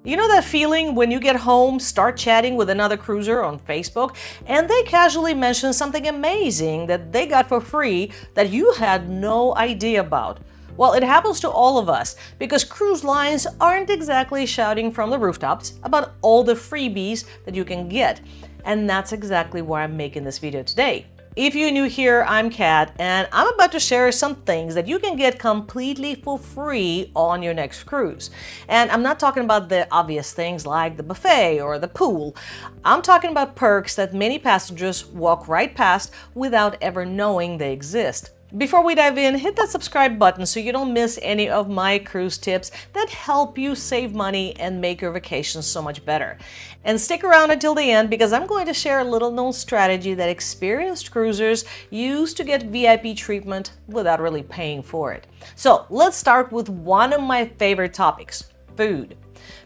You know that feeling when you get home, start chatting with another cruiser on Facebook, and they casually mention something amazing that they got for free that you had no idea about? Well, it happens to all of us because cruise lines aren't exactly shouting from the rooftops about all the freebies that you can get. And that's exactly why I'm making this video today. If you're new here, I'm Kat, and I'm about to share some things that you can get completely for free on your next cruise. And I'm not talking about the obvious things like the buffet or the pool. I'm talking about perks that many passengers walk right past without ever knowing they exist. Before we dive in, hit that subscribe button so you don't miss any of my cruise tips that help you save money and make your vacation so much better. And stick around until the end because I'm going to share a little known strategy that experienced cruisers use to get VIP treatment without really paying for it. So let's start with one of my favorite topics, food.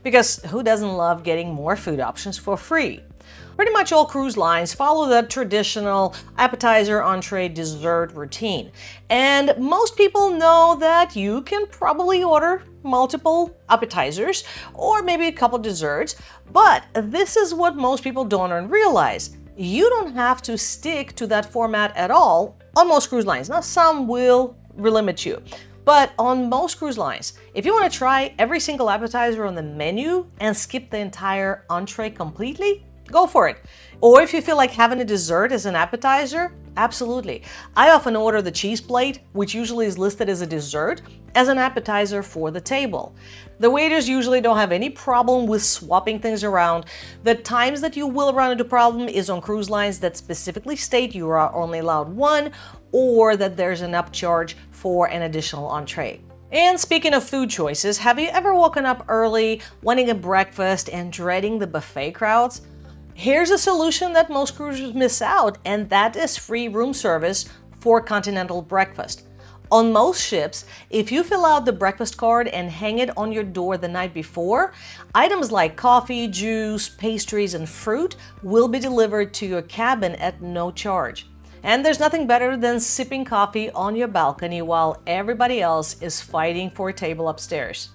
Because who doesn't love getting more food options for free? Pretty much all cruise lines follow the traditional appetizer, entree, dessert routine. And most people know that you can probably order multiple appetizers or maybe a couple desserts, but this is what most people don't realize. You don't have to stick to that format at all on most cruise lines. Now, some will limit you. But on most cruise lines, if you want to try every single appetizer on the menu and skip the entire entree completely, go for it. Or if you feel like having a dessert as an appetizer, absolutely. I often order the cheese plate, which usually is listed as a dessert, as an appetizer for the table. The waiters usually don't have any problem with swapping things around. The times that you will run into problem is on cruise lines that specifically state you are only allowed one or that there's an upcharge for an additional entree. And speaking of food choices, have you ever woken up early, wanting a breakfast and dreading the buffet crowds? Here's a solution that most cruisers miss out, and that is free room service for continental breakfast. On most ships, if you fill out the breakfast card and hang it on your door the night before, items like coffee, juice, pastries, and fruit will be delivered to your cabin at no charge. And there's nothing better than sipping coffee on your balcony while everybody else is fighting for a table upstairs.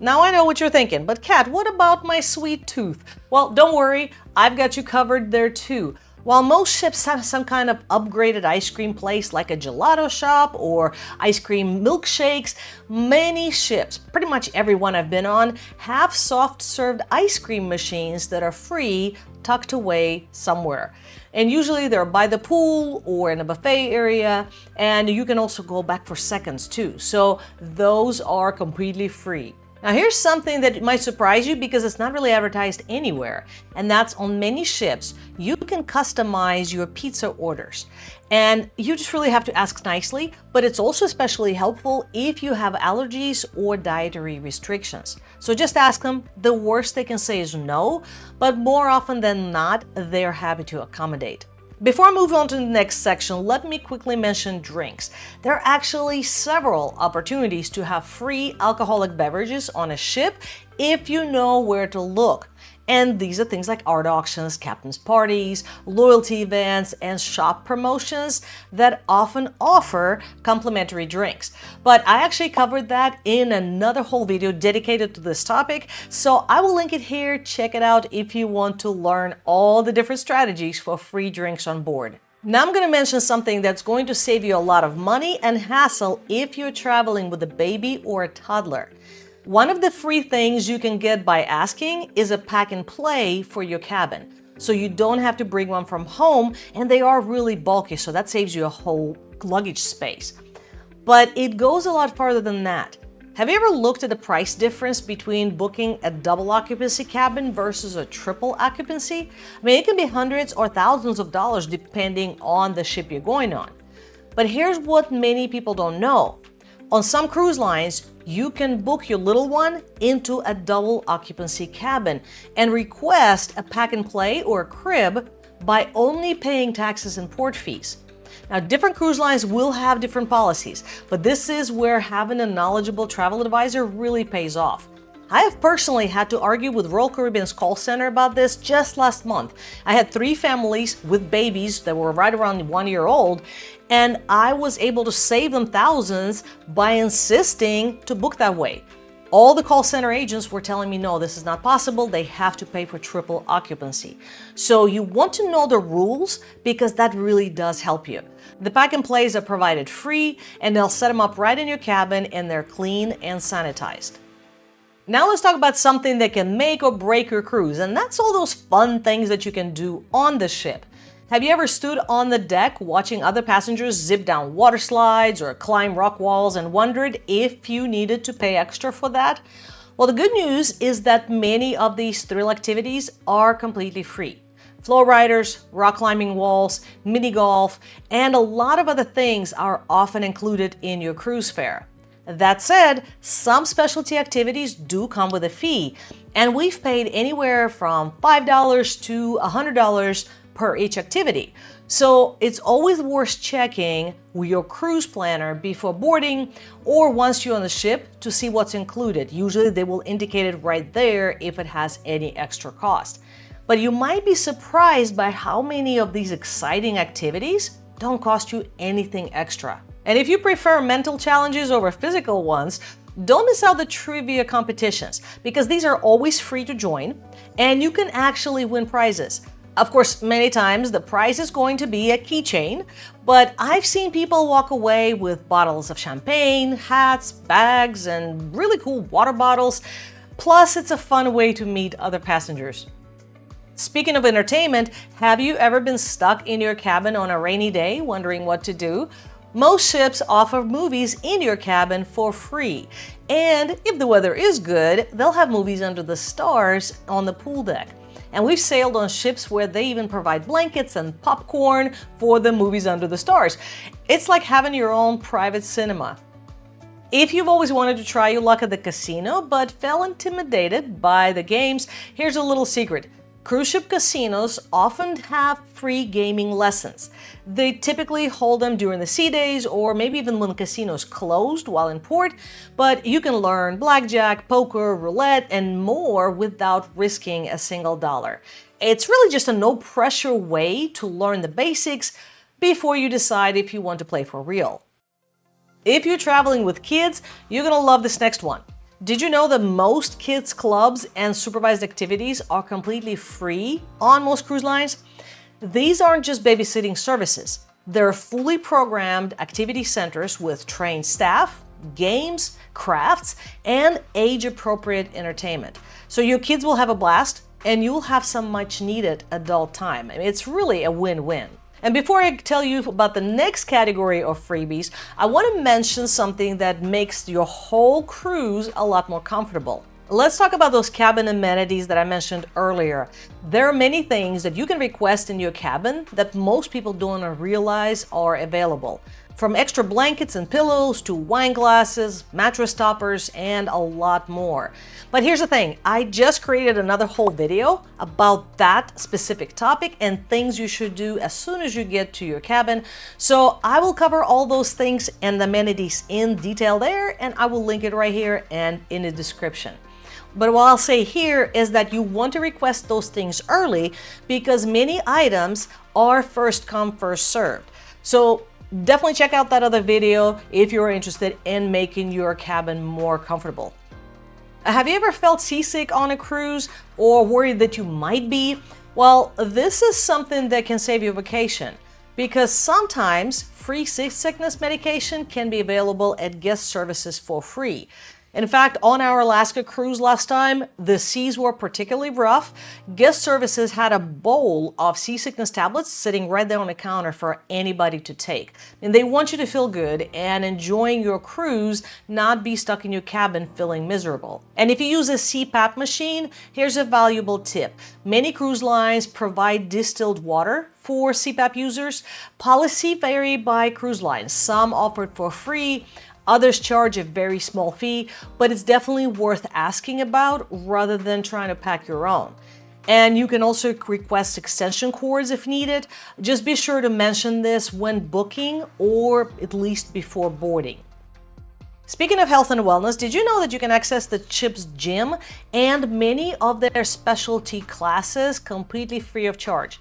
Now I know what you're thinking, but Kat, what about my sweet tooth? Well, don't worry, I've got you covered there too. While most ships have some kind of upgraded ice cream place like a gelato shop or ice cream milkshakes, many ships, pretty much every one I've been on, have soft served ice cream machines that are free, tucked away somewhere. And usually they're by the pool or in a buffet area, and you can also go back for seconds too. So those are completely free. Now here's something that might surprise you because it's not really advertised anywhere, and that's on many ships, you can customize your pizza orders. And you just really have to ask nicely, but it's also especially helpful if you have allergies or dietary restrictions. So just ask them. The worst they can say is no, but more often than not, they're happy to accommodate. Before I move on to the next section, let me quickly mention drinks. There are actually several opportunities to have free alcoholic beverages on a ship if you know where to look. And these are things like art auctions, captain's parties, loyalty events, and shop promotions that often offer complimentary drinks. But I actually covered that in another whole video dedicated to this topic, so I will link it here. Check it out if you want to learn all the different strategies for free drinks on board. Now I'm going to mention something that's going to save you a lot of money and hassle if you're traveling with a baby or a toddler. One of the free things you can get by asking is a pack and play for your cabin. So you don't have to bring one from home, and they are really bulky, so that saves you a whole luggage space. But it goes a lot farther than that. Have you ever looked at the price difference between booking a double occupancy cabin versus a triple occupancy? I mean, it can be hundreds or thousands of dollars depending on the ship you're going on. But here's what many people don't know. On some cruise lines, you can book your little one into a double occupancy cabin and request a pack and play or a crib by only paying taxes and port fees. Now, different cruise lines will have different policies, but this is where having a knowledgeable travel advisor really pays off. I have personally had to argue with Royal Caribbean's call center about this just last month. I had 3 families with babies that were right around 1 year old, and I was able to save them thousands by insisting to book that way. All the call center agents were telling me, no, this is not possible. They have to pay for triple occupancy. So you want to know the rules because that really does help you. The pack and plays are provided free and they'll set them up right in your cabin and they're clean and sanitized. Now let's talk about something that can make or break your cruise, and that's all those fun things that you can do on the ship. Have you ever stood on the deck watching other passengers zip down water slides or climb rock walls and wondered if you needed to pay extra for that? Well, the good news is that many of these thrill activities are completely free. Flow riders, rock climbing walls, mini golf, and a lot of other things are often included in your cruise fare. That said, some specialty activities do come with a fee, and we've paid anywhere from $5 to $100 per each activity. So it's always worth checking with your cruise planner before boarding or once you're on the ship to see what's included. Usually they will indicate it right there if it has any extra cost. But you might be surprised by how many of these exciting activities don't cost you anything extra. And if you prefer mental challenges over physical ones, don't miss out the trivia competitions because these are always free to join and you can actually win prizes. Of course, many times the prize is going to be a keychain, but I've seen people walk away with bottles of champagne, hats, bags, and really cool water bottles. Plus, it's a fun way to meet other passengers. Speaking of entertainment, have you ever been stuck in your cabin on a rainy day wondering what to do? Most ships offer movies in your cabin for free. And if the weather is good, they'll have movies under the stars on the pool deck. And we've sailed on ships where they even provide blankets and popcorn for the movies under the stars. It's like having your own private cinema. If you've always wanted to try your luck at the casino but felt intimidated by the games, here's a little secret. Cruise ship casinos often have free gaming lessons. They typically hold them during the sea days or maybe even when the casino's closed while in port, but you can learn blackjack, poker, roulette, and more without risking a single dollar. It's really just a no-pressure way to learn the basics before you decide if you want to play for real. If you're traveling with kids, you're gonna love this next one. Did you know that most kids' clubs and supervised activities are completely free on most cruise lines? These aren't just babysitting services. They're fully programmed activity centers with trained staff, games, crafts, and age-appropriate entertainment. So your kids will have a blast and you'll have some much-needed adult time. I mean, it's really a win-win. And before I tell you about the next category of freebies, I want to mention something that makes your whole cruise a lot more comfortable. Let's talk about those cabin amenities that I mentioned earlier. There are many things that you can request in your cabin that most people don't realize are available. From extra blankets and pillows to wine glasses, mattress toppers, and a lot more. But here's the thing, I just created another whole video about that specific topic and things you should do as soon as you get to your cabin. So I will cover all those things and the amenities in detail there, and I will link it right here and in the description. But what I'll say here is that you want to request those things early because many items are first come, first served. So definitely check out that other video if you're interested in making your cabin more comfortable. Have you ever felt seasick on a cruise or worried that you might be? Well, this is something that can save your vacation because sometimes free seasickness medication can be available at guest services for free. In fact, on our Alaska cruise last time, the seas were particularly rough. Guest services had a bowl of seasickness tablets sitting right there on the counter for anybody to take. And they want you to feel good and enjoying your cruise, not be stuck in your cabin feeling miserable. And if you use a CPAP machine, here's a valuable tip. Many cruise lines provide distilled water for CPAP users. Policy vary by cruise lines. Some offer it for free. Others charge a very small fee, but it's definitely worth asking about rather than trying to pack your own. And you can also request extension cords if needed. Just be sure to mention this when booking or at least before boarding. Speaking of health and wellness, did you know that you can access the ship's gym and many of their specialty classes completely free of charge?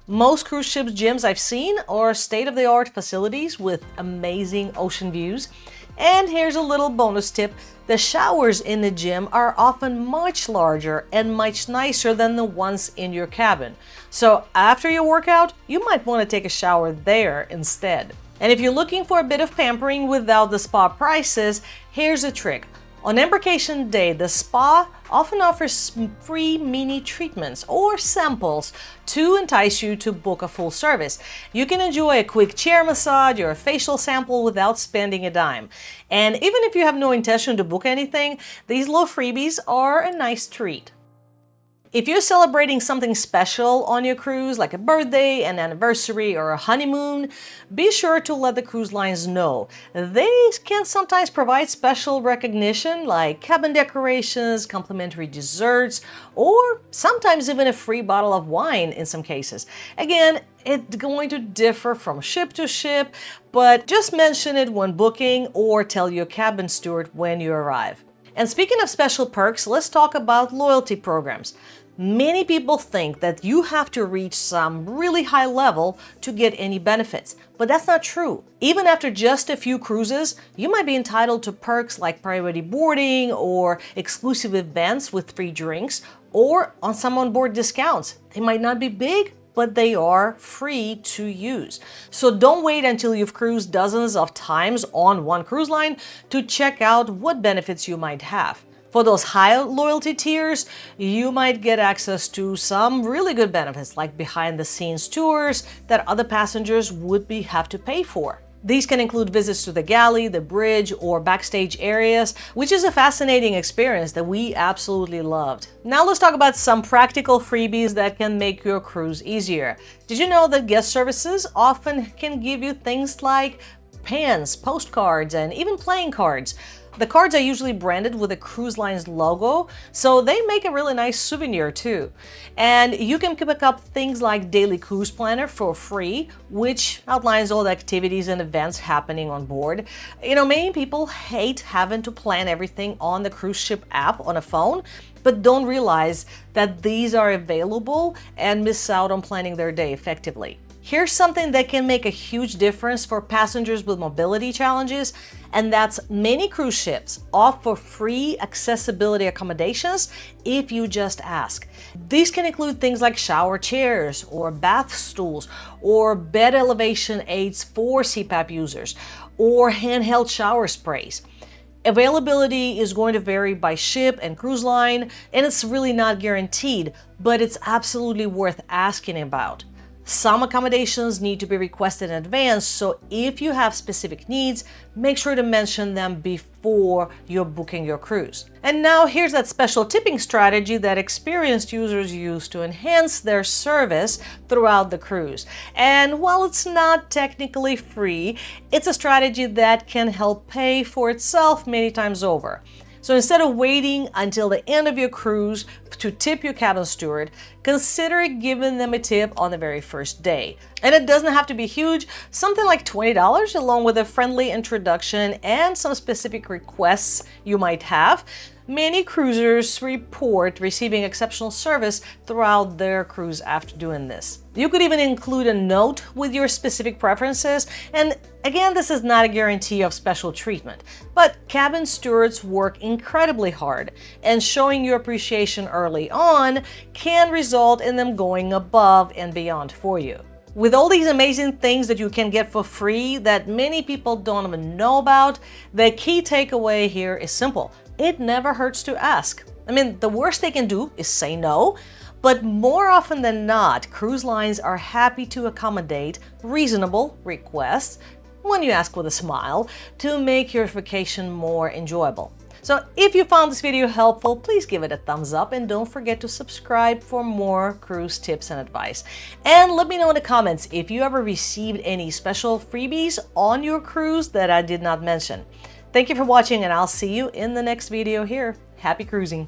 Most cruise ships gyms I've seen are state-of-the-art facilities with amazing ocean views. And here's a little bonus tip. The showers in the gym are often much larger and much nicer than the ones in your cabin. So after your workout, you might want to take a shower there instead. And if you're looking for a bit of pampering without the spa prices, here's a trick. On Embarkation Day, the spa often offers free mini treatments or samples to entice you to book a full service. You can enjoy a quick chair massage or a facial sample without spending a dime. And even if you have no intention to book anything, these little freebies are a nice treat. If you're celebrating something special on your cruise, like a birthday, an anniversary, or a honeymoon, be sure to let the cruise lines know. They can sometimes provide special recognition like cabin decorations, complimentary desserts, or sometimes even a free bottle of wine in some cases. Again, it's going to differ from ship to ship, but just mention it when booking or tell your cabin steward when you arrive. And speaking of special perks, let's talk about loyalty programs. Many people think that you have to reach some really high level to get any benefits, but that's not true. Even after just a few cruises, you might be entitled to perks like priority boarding or exclusive events with free drinks or on some onboard discounts. They might not be big, but they are free to use. So don't wait until you've cruised dozens of times on one cruise line to check out what benefits you might have. For those high loyalty tiers, you might get access to some really good benefits like behind-the-scenes tours that other passengers would have to pay for. These can include visits to the galley, the bridge, or backstage areas, which is a fascinating experience that we absolutely loved. Now let's talk about some practical freebies that can make your cruise easier. Did you know that guest services often can give you things like pens, postcards, and even playing cards? The cards are usually branded with a cruise line's logo, so they make a really nice souvenir too. And you can pick up things like Daily Cruise Planner for free, which outlines all the activities and events happening on board. You know, many people hate having to plan everything on the cruise ship app on a phone, but don't realize that these are available and miss out on planning their day effectively. Here's something that can make a huge difference for passengers with mobility challenges, and that's many cruise ships offer free accessibility accommodations if you just ask. These can include things like shower chairs or bath stools or bed elevation aids for CPAP users or handheld shower sprays. Availability is going to vary by ship and cruise line, and it's really not guaranteed, but it's absolutely worth asking about. Some accommodations need to be requested in advance, so if you have specific needs, make sure to mention them before you're booking your cruise. And now here's that special tipping strategy that experienced users use to enhance their service throughout the cruise. And while it's not technically free, it's a strategy that can help pay for itself many times over. So instead of waiting until the end of your cruise to tip your cabin steward, consider giving them a tip on the very first day. And it doesn't have to be huge, something like $20 along with a friendly introduction and some specific requests you might have. Many cruisers report receiving exceptional service throughout their cruise after doing this. You could even include a note with your specific preferences, and again, this is not a guarantee of special treatment, but cabin stewards work incredibly hard, and showing your appreciation early on can result in them going above and beyond for you. With all these amazing things that you can get for free that many people don't even know about, the key takeaway here is simple. It never hurts to ask. I mean, the worst they can do is say no, but more often than not, cruise lines are happy to accommodate reasonable requests when you ask with a smile to make your vacation more enjoyable. So if you found this video helpful, please give it a thumbs up and don't forget to subscribe for more cruise tips and advice. And let me know in the comments if you ever received any special freebies on your cruise that I did not mention. Thank you for watching, and I'll see you in the next video here. Happy cruising!